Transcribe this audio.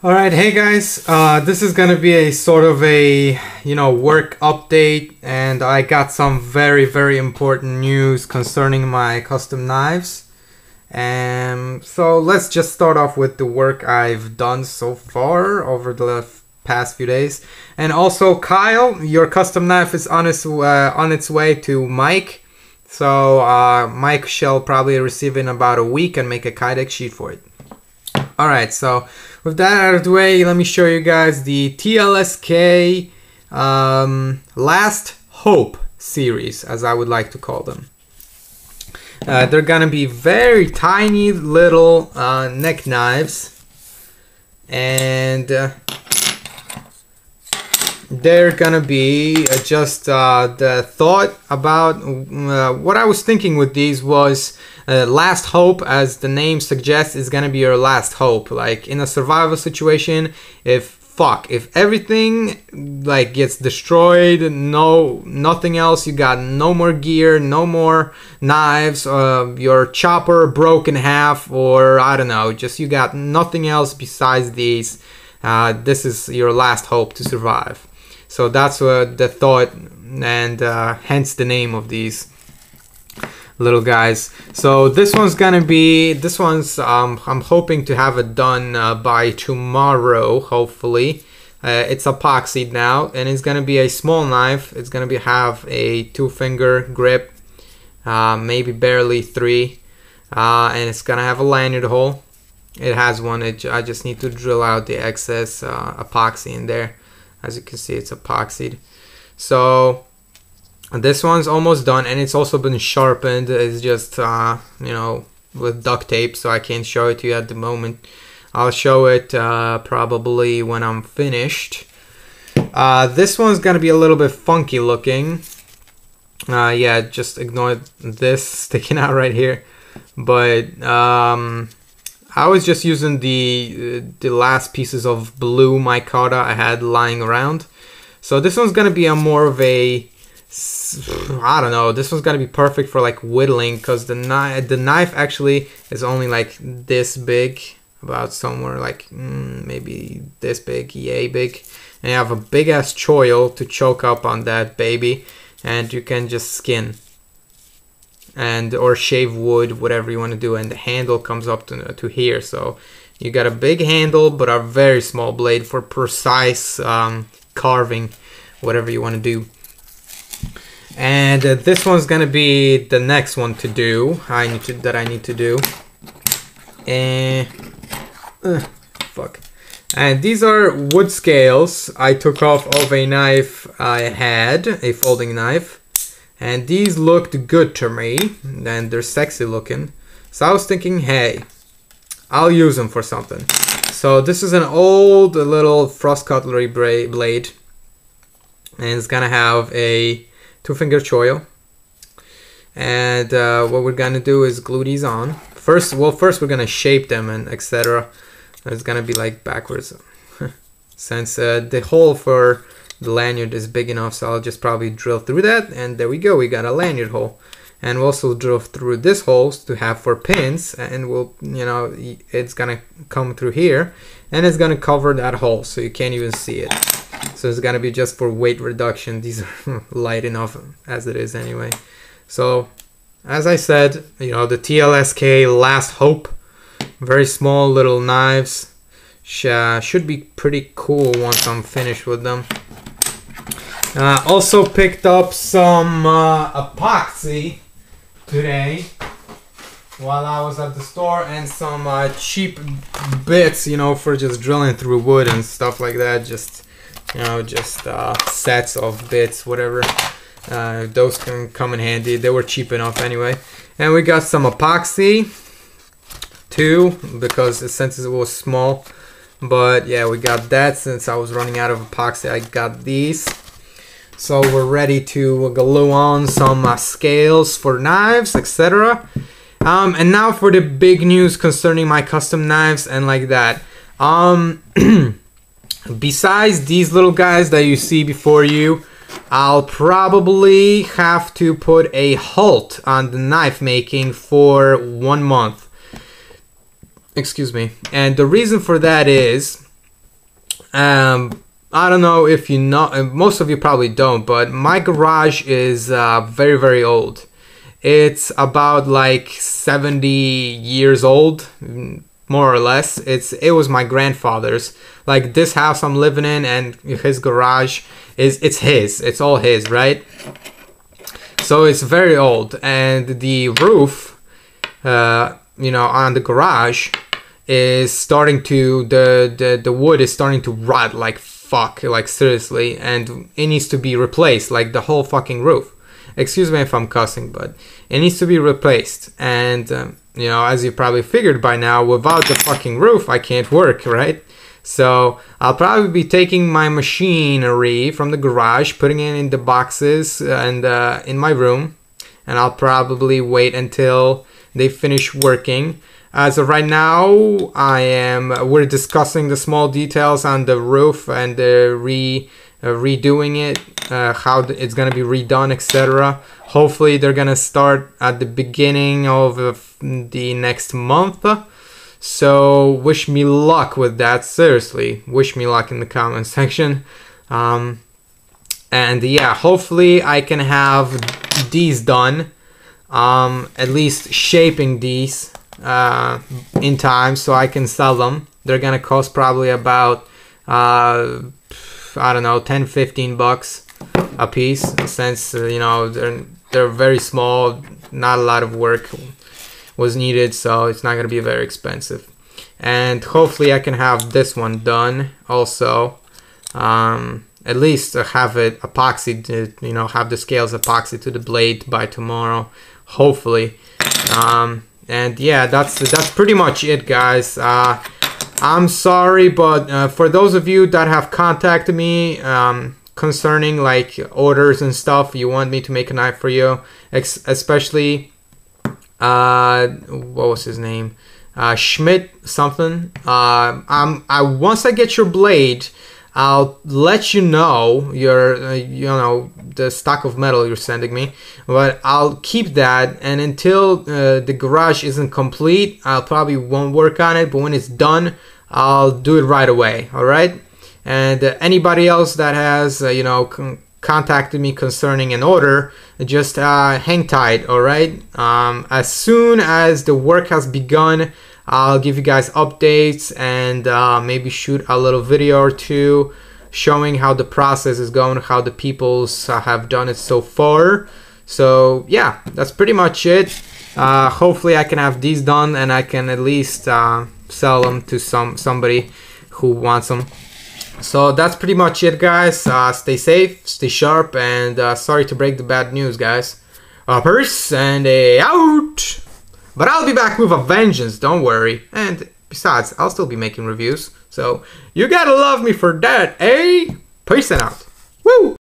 Alright, hey guys, this is gonna be a sort of a, work update, and I got some very important news concerning my custom knives. So let's just start off with the work I've done so far over the past few days. And also, Kyle, your custom knife is on its way to Mike. So Mike shall probably receive it in about a week and make a Kydex sheet for it. Alright, so with that out of the way, let me show you guys the TLSK Last Hope series, as I would like to call them. They're gonna be very tiny little neck knives, and they're gonna be just the thought about what I was thinking with these was last hope, as the name suggests, is gonna be your last hope. Like in a survival situation, if everything like gets destroyed, nothing else, you got no more gear, no more knives, your chopper broke in half, or I don't know, just you got nothing else besides these, this is your last hope to survive. So that's the thought, and hence the name of these little guys. So this one's I'm hoping to have it done by tomorrow, hopefully. It's epoxied now, and it's gonna be a small knife. It's gonna have a 2-finger grip, maybe barely 3, and it's gonna have a lanyard hole. It has one. I just need to drill out the excess epoxy in there. As you can see, it's epoxied. So this one's almost done, and it's also been sharpened. It's just with duct tape, so I can't show it to you at the moment. I'll show it probably when I'm finished. This one's gonna be a little bit funky looking. Yeah, just ignore this sticking out right here. But I was just using the last pieces of blue micarta I had lying around. So this one's gonna be a more of a, I don't know, this one's gonna be perfect for like whittling, because the knife actually is only like this big, about somewhere like maybe this big, yay big, and you have a big ass choil to choke up on that baby, and you can just skin or shave wood, whatever you want to do, and the handle comes up to here. So you got a big handle but a very small blade for precise carving, whatever you want to do. And this one's gonna be the next one to do. I need to do. And fuck. And these are wood scales I took off of a knife I had, a folding knife. And these looked good to me, and they're sexy looking. So I was thinking, hey, I'll use them for something. So this is an old little frost cutlery blade, and it's gonna have a 2-finger choil. And what we're gonna do is glue these on. First we're gonna shape them and etc. It's gonna be like backwards, since the hole for the lanyard is big enough, so I'll just probably drill through that, and there we go, we got a lanyard hole. And we'll also drill through this holes to have for pins, and we'll, it's gonna come through here, and it's gonna cover that hole so you can't even see it. So it's gonna be just for weight reduction. These are light enough as it is anyway. So as I said, the TLSK Last Hope, very small little knives, should be pretty cool once I'm finished with them. Also picked up some epoxy today while I was at the store, and some cheap bits, for just drilling through wood and stuff like that. Just sets of bits, whatever. Those can come in handy. They were cheap enough anyway. And we got some epoxy too, because since it was small. But yeah, we got that. Since I was running out of epoxy, I got these. So we're ready to glue on some scales for knives, etc. And now for the big news concerning my custom knives and like that. Besides these little guys that you see before you, I'll probably have to put a halt on the knife making for 1 month. Excuse me. And the reason for that is I don't know if you know, most of you probably don't, but my garage is very, very old. It's about like 70 years old, more or less. It was my grandfather's. Like this house I'm living in and his garage it's all his, right? So it's very old, and the roof, you know, on the garage is starting to the wood is starting to rot like fuck, like seriously, and it needs to be replaced, like the whole fucking roof. Excuse me if I'm cussing, but it needs to be replaced. And you know, as you probably figured by now, without the fucking roof I can't work, right? So I'll probably be taking my machinery from the garage, putting it in the boxes and in my room, and I'll probably wait until they finish working. As of right now, we're discussing the small details on the roof and redoing it, how it's gonna be redone, etc. Hopefully they're gonna start at the beginning of the next month. So wish me luck with that. Seriously, wish me luck in the comment section. And yeah, hopefully I can have these done, at least shaping these in time so I can sell them. They're gonna cost probably about I don't know, 10-15 bucks a piece, since you know, they're very small, not a lot of work was needed, so it's not gonna be very expensive. And hopefully I can have this one done also, at least have it epoxied, you know, have the scales epoxied to the blade by tomorrow, hopefully. And yeah, that's pretty much it, guys. I'm sorry, but for those of you that have contacted me concerning like orders and stuff, you want me to make a knife for you, especially what was his name, Schmidt something. Once I get your blade, I'll let you know your you know, the stock of metal you're sending me, but I'll keep that, and until the garage isn't complete, I'll probably won't work on it, but when it's done, I'll do it right away. All right? And anybody else that has you know, contacted me concerning an order, just hang tight. All right? As soon as the work has begun, I'll give you guys updates and maybe shoot a little video or two showing how the process is going, how the peoples have done it so far. So yeah, that's pretty much it. Hopefully I can have these done and I can at least sell them to somebody who wants them. So that's pretty much it, guys. Stay safe, stay sharp, and sorry to break the bad news, guys. Peace and out! But I'll be back with a vengeance, don't worry. And besides, I'll still be making reviews. So you gotta love me for that, eh? Peace and out.